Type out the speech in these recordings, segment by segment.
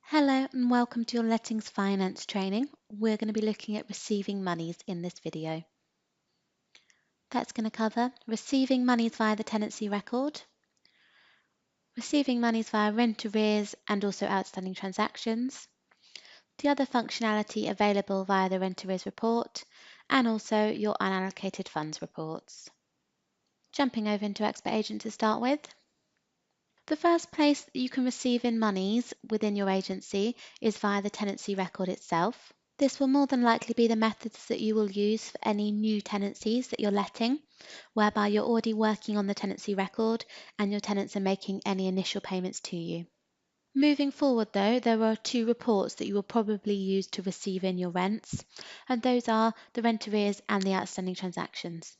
Hello and welcome to your Lettings Finance training. We're going to be looking at receiving monies in this video. That's going to cover receiving monies via the tenancy record, receiving monies via rent arrears and also outstanding transactions, the other functionality available via the rent arrears report, and also your unallocated funds reports. Jumping over into Expert Agent to start with. The first place that you can receive in monies within your agency is via the tenancy record itself. This will more than likely be the methods that you will use for any new tenancies that you're letting, whereby you're already working on the tenancy record and your tenants are making any initial payments to you. Moving forward though, there are two reports that you will probably use to receive in your rents, and those are the rent arrears and the outstanding transactions.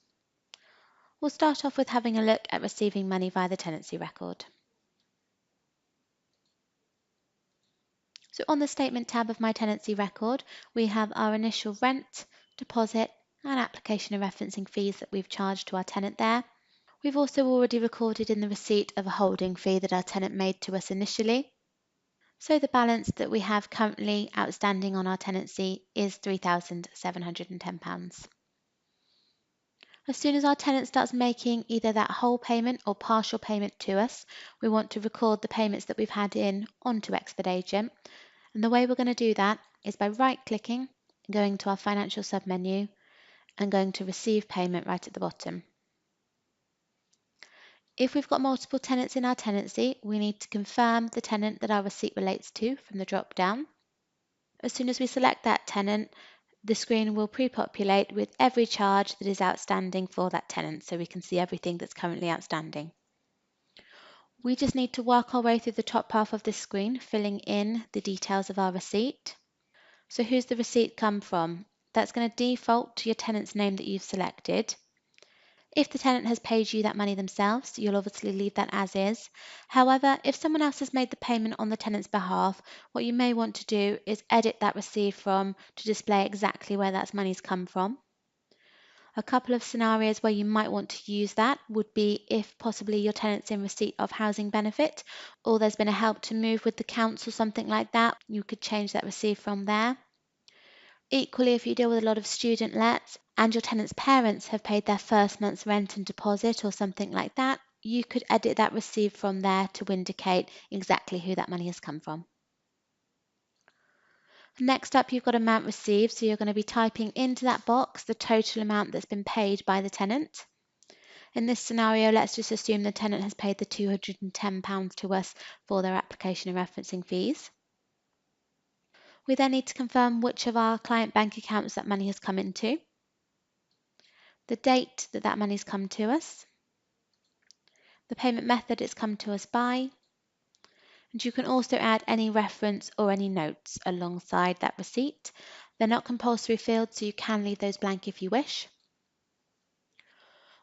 We'll start off with having a look at receiving money via the tenancy record. So on the statement tab of my tenancy record, we have our initial rent, deposit, and application and referencing fees that we've charged to our tenant there. We've also already recorded in the receipt of a holding fee that our tenant made to us initially. So the balance that we have currently outstanding on our tenancy is £3,710. As soon as our tenant starts making either that whole payment or partial payment to us, we want to record the payments that we've had in onto Expert Agent. And the way we're going to do that is by right-clicking, going to our financial submenu, and going to receive payment right at the bottom. If we've got multiple tenants in our tenancy, we need to confirm the tenant that our receipt relates to from the drop-down. As soon as we select that tenant, the screen will pre-populate with every charge that is outstanding for that tenant, so we can see everything that's currently outstanding. We just need to work our way through the top half of this screen, filling in the details of our receipt. So who's the receipt come from? That's going to default to your tenant's name that you've selected. If the tenant has paid you that money themselves, you'll obviously leave that as is. However, if someone else has made the payment on the tenant's behalf, what you may want to do is edit that received from to display exactly where that money's come from. A couple of scenarios where you might want to use that would be if possibly your tenant's in receipt of housing benefit, or there's been a help to move with the council, something like that. You could change that received from there. Equally, if you deal with a lot of student lets and your tenant's parents have paid their first month's rent and deposit or something like that, you could edit that received from there to indicate exactly who that money has come from. Next up, you've got amount received, so you're going to be typing into that box the total amount that's been paid by the tenant. In this scenario, let's just assume the tenant has paid the £210 to us for their application and referencing fees. We then need to confirm which of our client bank accounts that money has come into, the date that that money's come to us, the payment method it's come to us by, and you can also add any reference or any notes alongside that receipt. They're not compulsory fields, so you can leave those blank if you wish.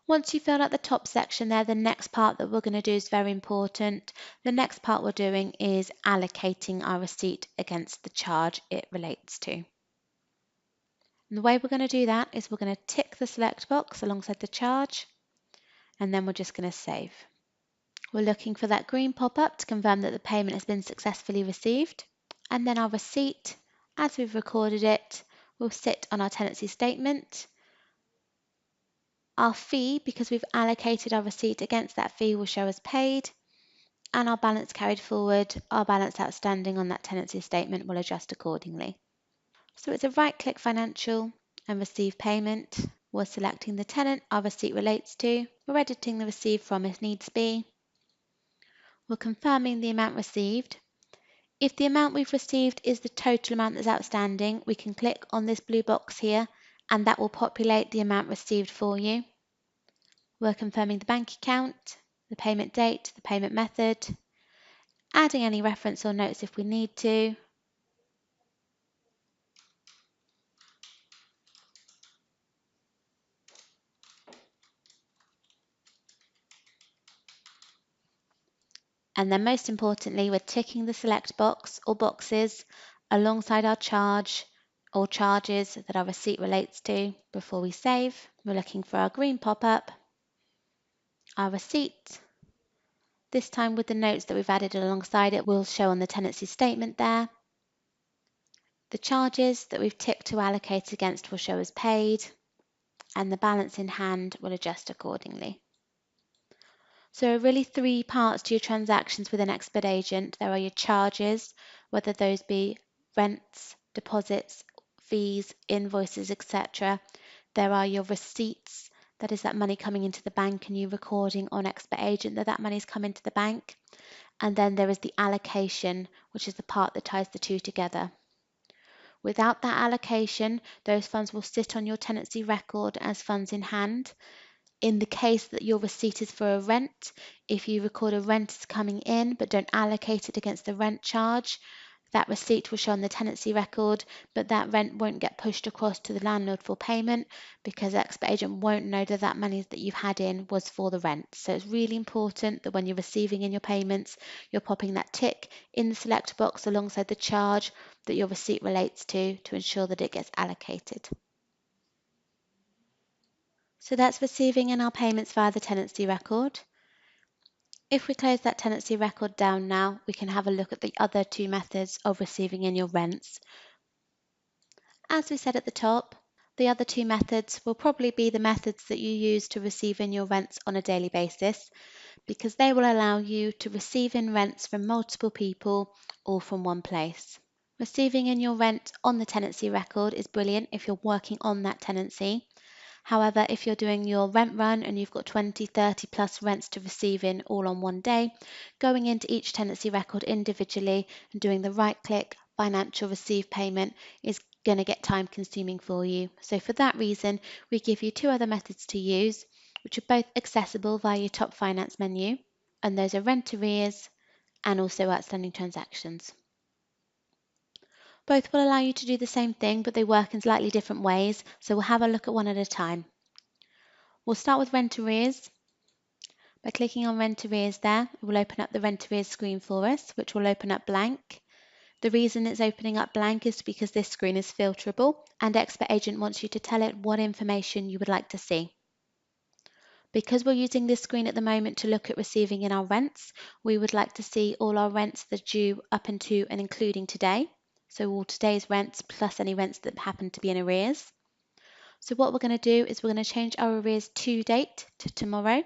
Once you've filled out the top section there, the next part that we're going to do is very important. The next part we're doing is allocating our receipt against the charge it relates to. And the way we're going to do that is we're going to tick the select box alongside the charge, and then we're just going to save. We're looking for that green pop-up to confirm that the payment has been successfully received, and then our receipt, as we've recorded it, will sit on our tenancy statement. Our fee, because we've allocated our receipt against that fee, will show as paid, and our balance carried forward, our balance outstanding on that tenancy statement will adjust accordingly. So it's a right-click financial and receive payment. We're selecting the tenant our receipt relates to. We're editing the receive from if needs be. We're confirming the amount received. If the amount we've received is the total amount that's outstanding, we can click on this blue box here and that will populate the amount received for you. We're confirming the bank account, the payment date, the payment method, adding any reference or notes if we need to. And then most importantly, we're ticking the select box or boxes alongside our charge or charges that our receipt relates to before we save. We're looking for our green pop-up, our receipt, This time with the notes that we've added alongside it will show on the tenancy statement there. The charges that we've ticked to allocate against will show as paid, and the balance in hand will adjust accordingly. So there are really three parts to your transactions with an expert agent. There are your charges, whether those be rents, deposits, fees, invoices, etc. There are your receipts, that is that money coming into the bank and you recording on expert agent that money's come into the bank. And then there is the allocation, which is the part that ties the two together. Without that allocation, those funds will sit on your tenancy record as funds in hand. In the case that your receipt is for a rent, if you record a rent is coming in but don't allocate it against the rent charge, that receipt will show on the tenancy record, but that rent won't get pushed across to the landlord for payment because the expert agent won't know that that money that you've had in was for the rent. So it's really important that when you're receiving in your payments, you're popping that tick in the select box alongside the charge that your receipt relates to ensure that it gets allocated. So that's receiving in our payments via the tenancy record. If we close that tenancy record down now, we can have a look at the other two methods of receiving in your rents. As we said at the top, the other two methods will probably be the methods that you use to receive in your rents on a daily basis, because they will allow you to receive in rents from multiple people, all from one place. Receiving in your rent on the tenancy record is brilliant if you're working on that tenancy. However, if you're doing your rent run and you've got 20, 30 plus rents to receive in all on one day, going into each tenancy record individually and doing the right click financial receive payment is going to get time consuming for you. So for that reason, we give you two other methods to use, which are both accessible via your top finance menu, and those are rent arrears and also outstanding transactions. Both will allow you to do the same thing, but they work in slightly different ways, so we'll have a look at one at a time. We'll start with rent arrears. By clicking on rent arrears there, it will open up the rent arrears screen for us, which will open up blank. The reason it's opening up blank is because this screen is filterable and Expert Agent wants you to tell it what information you would like to see. Because we're using this screen at the moment to look at receiving in our rents, we would like to see all our rents that are due up until and including today. So all today's rents plus any rents that happen to be in arrears. So what we're going to do is we're going to change our arrears to date to tomorrow,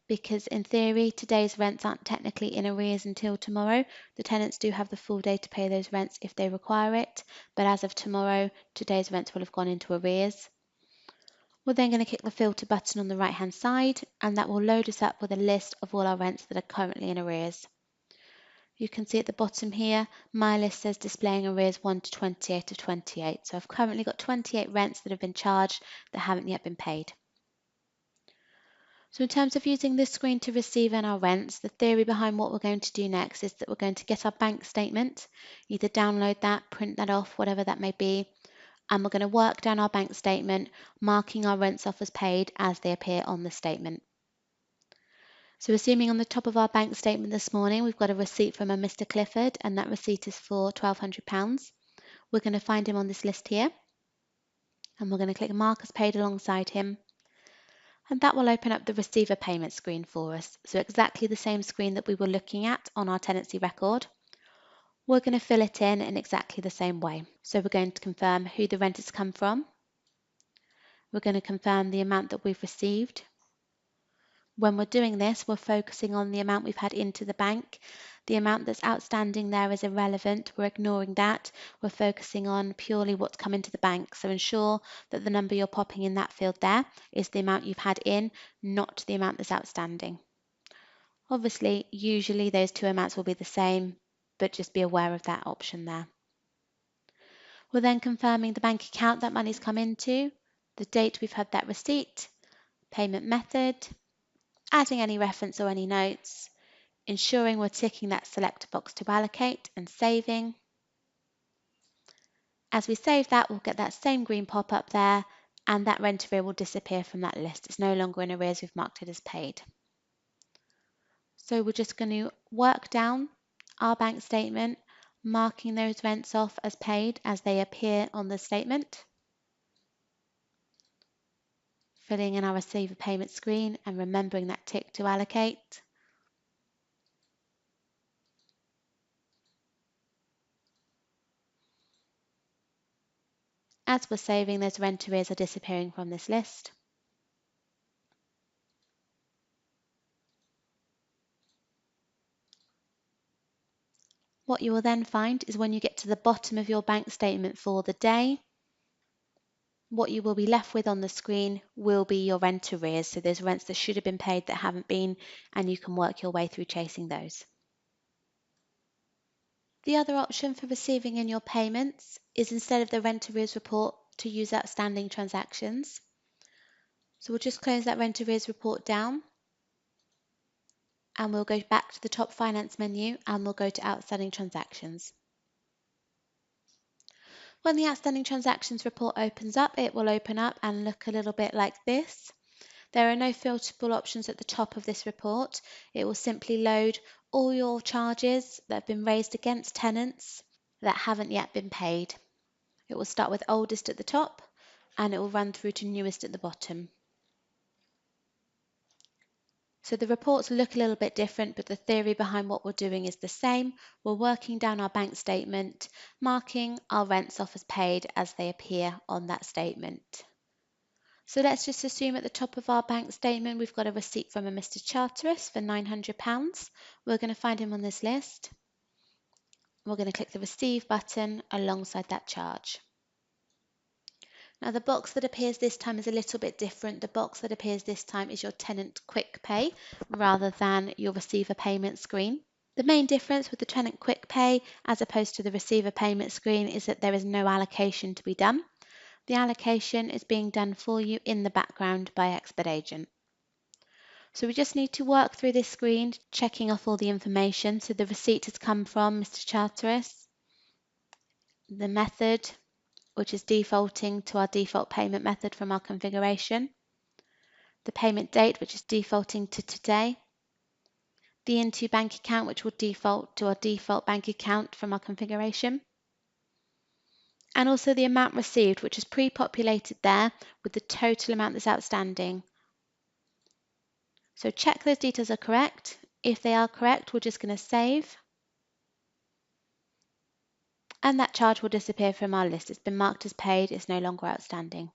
because in theory today's rents aren't technically in arrears until tomorrow. The tenants do have the full day to pay those rents if they require it, but as of tomorrow, today's rents will have gone into arrears. We're then going to click the filter button on the right hand side, and that will load us up with a list of all our rents that are currently in arrears. You can see at the bottom here, my list says displaying arrears 1 to 28 of 28. So I've currently got 28 rents that have been charged that haven't yet been paid. So in terms of using this screen to receive in our rents, the theory behind what we're going to do next is that we're going to get our bank statement, either download that, print that off, whatever that may be, and we're going to work down our bank statement, marking our rents off as paid as they appear on the statement. So assuming on the top of our bank statement this morning, we've got a receipt from a Mr. Clifford, and that receipt is for £1,200. We're going to find him on this list here, and we're going to click mark as paid alongside him. And that will open up the receiver payment screen for us. So exactly the same screen that we were looking at on our tenancy record. We're going to fill it in exactly the same way. So we're going to confirm who the rent has come from. We're going to confirm the amount that we've received. When we're doing this, we're focusing on the amount we've had into the bank. The amount that's outstanding there is irrelevant. We're ignoring that. We're focusing on purely what's come into the bank. So ensure that the number you're popping in that field there is the amount you've had in, not the amount that's outstanding. Obviously, usually those two amounts will be the same, but just be aware of that option there. We're then confirming the bank account that money's come into, the date we've had that receipt, payment method, adding any reference or any notes, ensuring we're ticking that select box to allocate and saving. As we save that, we'll get that same green pop-up there, and that rent arrear will disappear from that list. It's no longer in arrears, we've marked it as paid. So we're just going to work down our bank statement, marking those rents off as paid as they appear on the statement, filling in our receiver payment screen and remembering that tick to allocate. As we're saving, those rent arrears are disappearing from this list. What you will then find is when you get to the bottom of your bank statement for the day, what you will be left with on the screen will be your rent arrears. So there's rents that should have been paid that haven't been, and you can work your way through chasing those. The other option for receiving in your payments is, instead of the rent arrears report, to use outstanding transactions. So we'll just close that rent arrears report down, and we'll go back to the top finance menu, and we'll go to outstanding transactions. When the outstanding transactions report opens up, it will open up and look a little bit like this. There are no filterable options at the top of this report. It will simply load all your charges that have been raised against tenants that haven't yet been paid. It will start with oldest at the top, and it will run through to newest at the bottom. So the reports look a little bit different, but the theory behind what we're doing is the same. We're working down our bank statement, marking our rents off as paid as they appear on that statement. So let's just assume at the top of our bank statement we've got a receipt from a Mr. Charteris for £900. We're going to find him on this list. We're going to click the Receive button alongside that charge. Now the box that appears this time is a little bit different. The box that appears this time is your tenant quick pay rather than your receiver payment screen. The main difference with the tenant quick pay as opposed to the receiver payment screen is that there is no allocation to be done. The allocation is being done for you in the background by Expert Agent. So we just need to work through this screen, checking off all the information. So the receipt has come from Mr. Charteris, the method, which is defaulting to our default payment method from our configuration, the payment date, which is defaulting to today, the into bank account, which will default to our default bank account from our configuration, and also the amount received, which is pre-populated there with the total amount that's outstanding. So check those details are correct. If they are correct, we're just going to save. And that charge will disappear from our list. It's been marked as paid, it's no longer outstanding.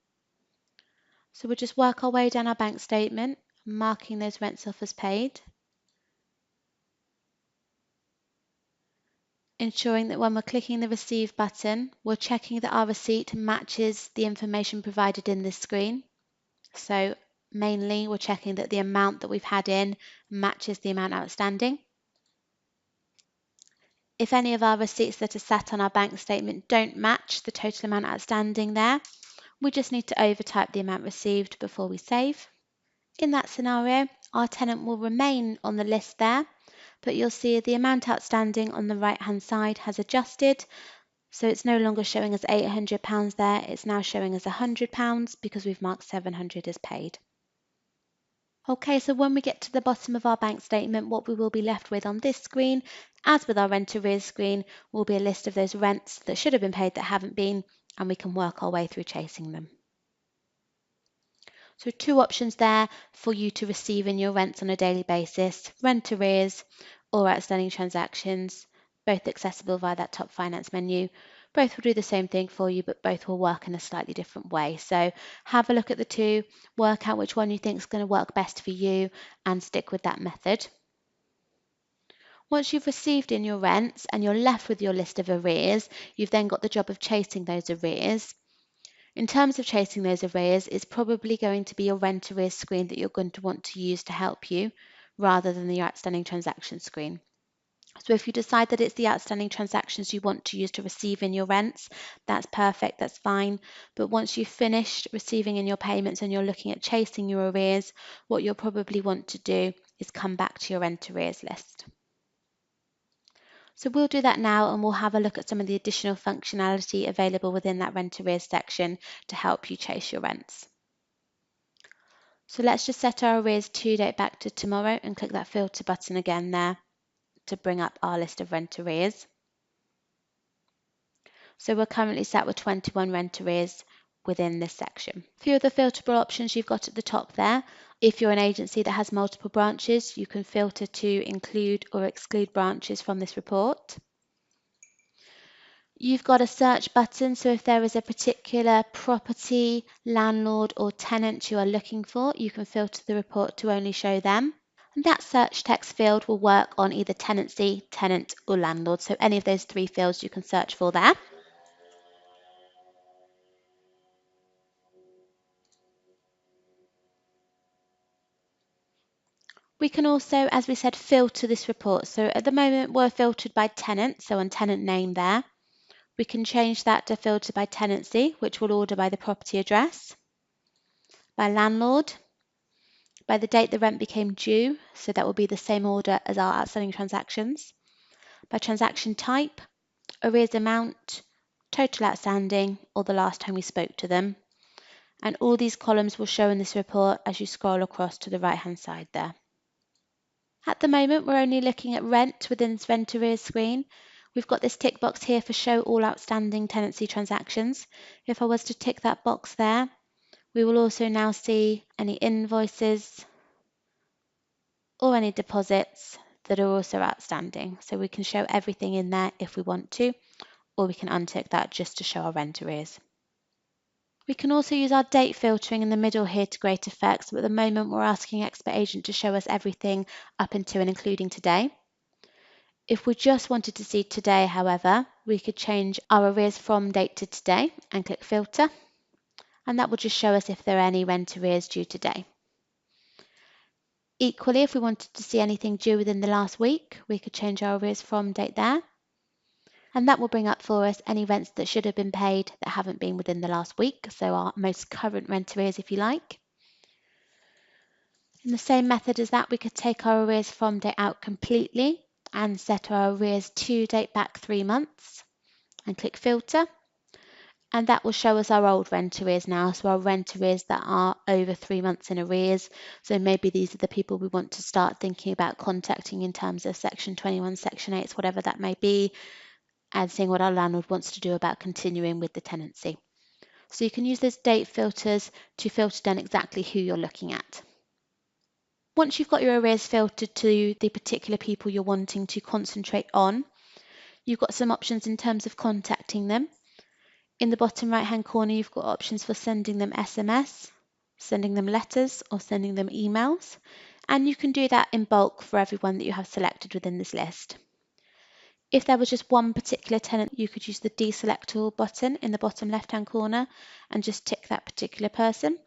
So we'll just work our way down our bank statement, marking those rents off as paid, ensuring that when we're clicking the Receive button, we're checking that our receipt matches the information provided in this screen. So mainly we're checking that the amount that we've had in matches the amount outstanding. If any of our receipts that are sat on our bank statement don't match the total amount outstanding there, we just need to overtype the amount received before we save. In that scenario, our tenant will remain on the list there, but you'll see the amount outstanding on the right-hand side has adjusted. So it's no longer showing as £800 there, it's now showing as £100 because we've marked 700 as paid. Okay, so when we get to the bottom of our bank statement, what we will be left with on this screen, as with our rent arrears screen, will be a list of those rents that should have been paid that haven't been, and we can work our way through chasing them. So two options there for you to receive in your rents on a daily basis: rent arrears or outstanding transactions, both accessible via that top finance menu. Both will do the same thing for you, but both will work in a slightly different way. So have a look at the two, work out which one you think is going to work best for you, and stick with that method. Once you've received in your rents and you're left with your list of arrears, you've then got the job of chasing those arrears. In terms of chasing those arrears, it's probably going to be your rent arrears screen that you're going to want to use to help you rather than the outstanding transaction screen. So if you decide that it's the outstanding transactions you want to use to receive in your rents, that's perfect, that's fine. But once you've finished receiving in your payments and you're looking at chasing your arrears, what you'll probably want to do is come back to your rent arrears list. So we'll do that now, and we'll have a look at some of the additional functionality available within that rent arrears section to help you chase your rents. So let's just set our arrears due date back to tomorrow and click that filter button again there to bring up our list of rent arrears. So we're currently set with 21 rent arrears within this section. A few of the filterable options you've got at the top there. If you're an agency that has multiple branches, you can filter to include or exclude branches from this report. You've got a search button, so if there is a particular property, landlord or tenant you are looking for, you can filter the report to only show them. And that search text field will work on either tenancy, tenant or landlord. So any of those three fields you can search for there. We can also, as we said, filter this report. So at the moment we're filtered by tenant, so on tenant name there. We can change that to filter by tenancy, which will order by the property address, by landlord, by the date the rent became due, so that will be the same order as our outstanding transactions, by transaction type, arrears amount, total outstanding, or the last time we spoke to them. And all these columns will show in this report as you scroll across to the right-hand side there. At the moment, we're only looking at rent within this rent arrears screen. We've got this tick box here for show all outstanding tenancy transactions. If I was to tick that box there, we will also now see any invoices or any deposits that are also outstanding. So we can show everything in there if we want to, or we can untick that just to show our rent arrears. We can also use our date filtering in the middle here to great effect. So at the moment, we're asking Expert Agent to show us everything up until and including today. If we just wanted to see today, however, we could change our arrears from date to today and click filter, and that will just show us if there are any rent arrears due today. Equally, if we wanted to see anything due within the last week, we could change our arrears from date there, and that will bring up for us any rents that should have been paid that haven't been within the last week, so our most current rent arrears if you like. In the same method as that, we could take our arrears from date out completely and set our arrears to date back 3 months and click filter. And that will show us our old rent arrears now, so our rent arrears that are over 3 months in arrears. So maybe these are the people we want to start thinking about contacting in terms of Section 21, Section 8, whatever that may be, and seeing what our landlord wants to do about continuing with the tenancy. So you can use those date filters to filter down exactly who you're looking at. Once you've got your arrears filtered to the particular people you're wanting to concentrate on, you've got some options in terms of contacting them. In the bottom right-hand corner, you've got options for sending them SMS, sending them letters, or sending them emails. And you can do that in bulk for everyone that you have selected within this list. If there was just one particular tenant, you could use the deselect all button in the bottom left-hand corner and just tick that particular person.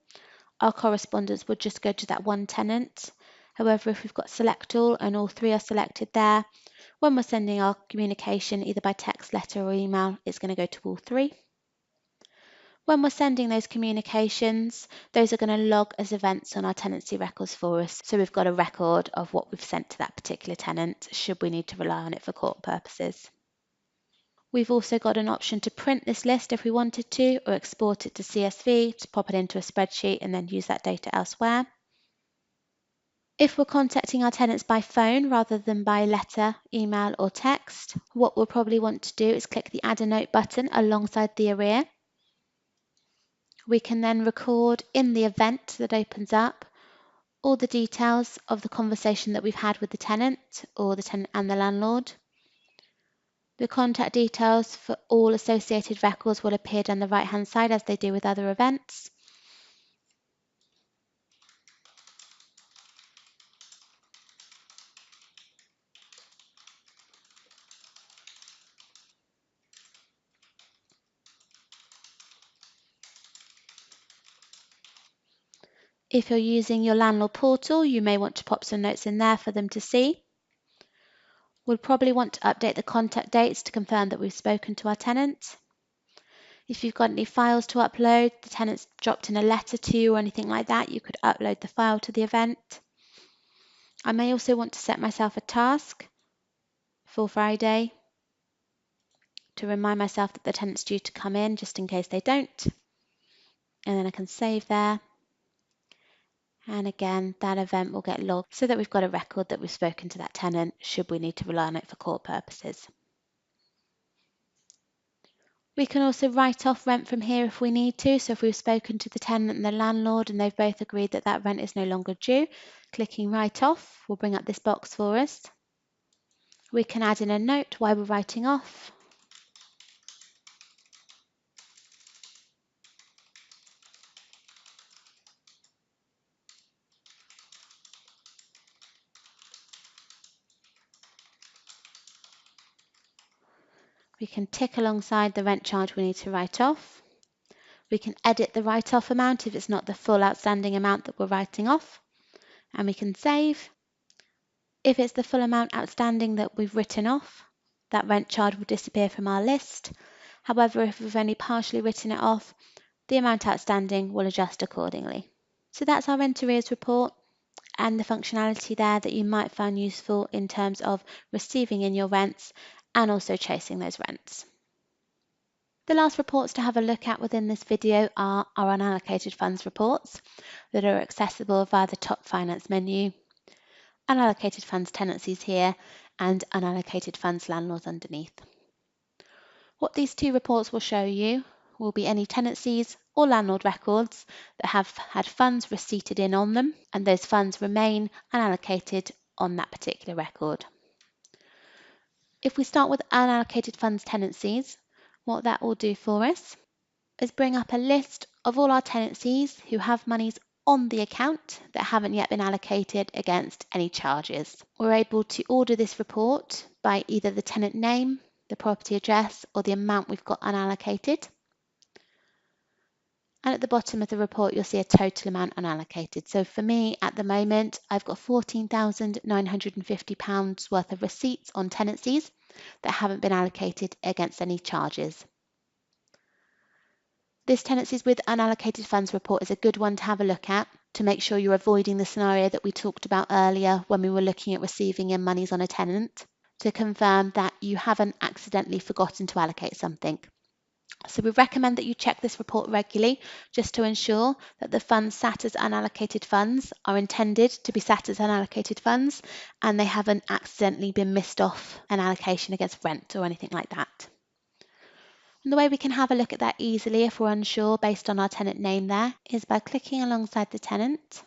Our correspondence would just go to that one tenant. However, if we've got select all and all three are selected there, when we're sending our communication either by text, letter or email, it's going to go to all three. When we're sending those communications, those are going to log as events on our tenancy records for us. So we've got a record of what we've sent to that particular tenant, should we need to rely on it for court purposes. We've also got an option to print this list if we wanted to, or export it to CSV to pop it into a spreadsheet and then use that data elsewhere. If we're contacting our tenants by phone rather than by letter, email or text, what we'll probably want to do is click the Add a Note button alongside the arrear. We can then record in the event that opens up all the details of the conversation that we've had with the tenant or the tenant and the landlord. The contact details for all associated records will appear down the right-hand side as they do with other events. If you're using your landlord portal, you may want to pop some notes in there for them to see. We'll probably want to update the contact dates to confirm that we've spoken to our tenant. If you've got any files to upload, the tenant's dropped in a letter to you or anything like that, you could upload the file to the event. I may also want to set myself a task for Friday to remind myself that the tenant's due to come in just in case they don't. And then I can save there. And again, that event will get logged so that we've got a record that we've spoken to that tenant should we need to rely on it for court purposes. We can also write off rent from here if we need to. So if we've spoken to the tenant and the landlord and they've both agreed that that rent is no longer due, clicking write off will bring up this box for us. We can add in a note why we're writing off. We can tick alongside the rent charge we need to write off. We can edit the write-off amount if it's not the full outstanding amount that we're writing off, and we can save. If it's the full amount outstanding that we've written off, that rent charge will disappear from our list. However, if we've only partially written it off, the amount outstanding will adjust accordingly. So that's our rent arrears report and the functionality there that you might find useful in terms of receiving in your rents and also chasing those rents. The last reports to have a look at within this video are our unallocated funds reports that are accessible via the top finance menu, unallocated funds tenancies here, and unallocated funds landlords underneath. What these two reports will show you will be any tenancies or landlord records that have had funds receipted in on them, and those funds remain unallocated on that particular record. If we start with unallocated funds tenancies, what that will do for us is bring up a list of all our tenancies who have monies on the account that haven't yet been allocated against any charges. We're able to order this report by either the tenant name, the property address, or the amount we've got unallocated. And at the bottom of the report, you'll see a total amount unallocated. So for me, at the moment, I've got £14,950 worth of receipts on tenancies that haven't been allocated against any charges. This tenancies with unallocated funds report is a good one to have a look at to make sure you're avoiding the scenario that we talked about earlier when we were looking at receiving in monies on a tenant, to confirm that you haven't accidentally forgotten to allocate something. So we recommend that you check this report regularly just to ensure that the funds sat as unallocated funds are intended to be sat as unallocated funds and they haven't accidentally been missed off an allocation against rent or anything like that. And the way we can have a look at that easily if we're unsure based on our tenant name there is by clicking alongside the tenant,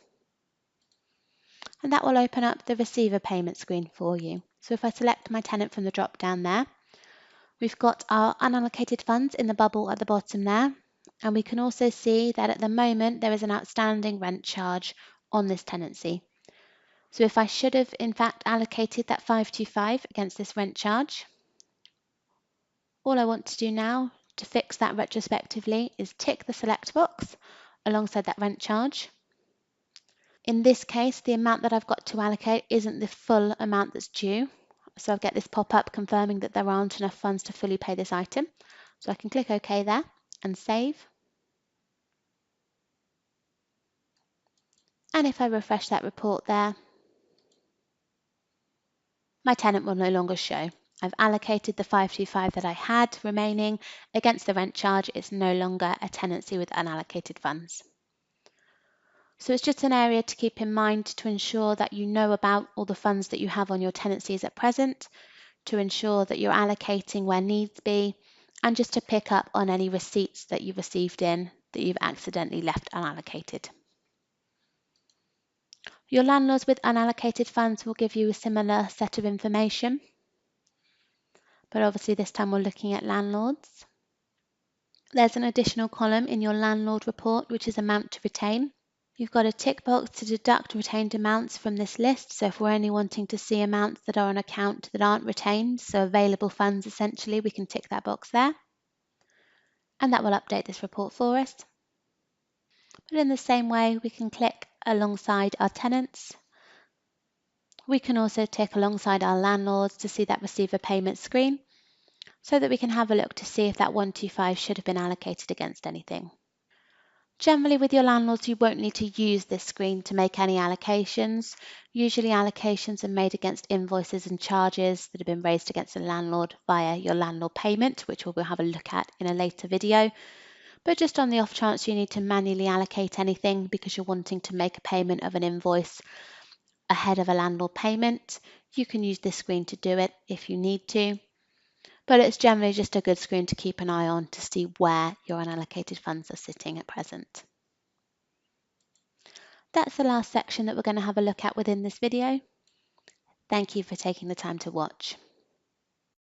and that will open up the receiver payment screen for you. So if I select my tenant from the drop down there, we've got our unallocated funds in the bubble at the bottom there, and we can also see that at the moment there is an outstanding rent charge on this tenancy. So if I should have in fact allocated that 525 against this rent charge, all I want to do now to fix that retrospectively is tick the select box alongside that rent charge. In this case, the amount that I've got to allocate isn't the full amount that's due. So I'll get this pop-up confirming that there aren't enough funds to fully pay this item. So I can click OK there and save. And if I refresh that report there, my tenant will no longer show. I've allocated the 525 that I had remaining against the rent charge. It's no longer a tenancy with unallocated funds. So it's just an area to keep in mind to ensure that you know about all the funds that you have on your tenancies at present, to ensure that you're allocating where needs be, and just to pick up on any receipts that you've received in that you've accidentally left unallocated. Your landlords with unallocated funds will give you a similar set of information, but obviously this time we're looking at landlords. There's an additional column in your landlord report, which is amount to retain. You've got a tick box to deduct retained amounts from this list. So if we're only wanting to see amounts that are on account that aren't retained, so available funds essentially, we can tick that box there. And that will update this report for us. But in the same way, we can click alongside our tenants. We can also tick alongside our landlords to see that receiver payment screen so that we can have a look to see if that 125 should have been allocated against anything. Generally with your landlords, you won't need to use this screen to make any allocations. Usually allocations are made against invoices and charges that have been raised against the landlord via your landlord payment, which we'll have a look at in a later video. But just on the off chance you need to manually allocate anything because you're wanting to make a payment of an invoice ahead of a landlord payment, you can use this screen to do it if you need to. But it's generally just a good screen to keep an eye on to see where your unallocated funds are sitting at present. That's the last section that we're going to have a look at within this video. Thank you for taking the time to watch.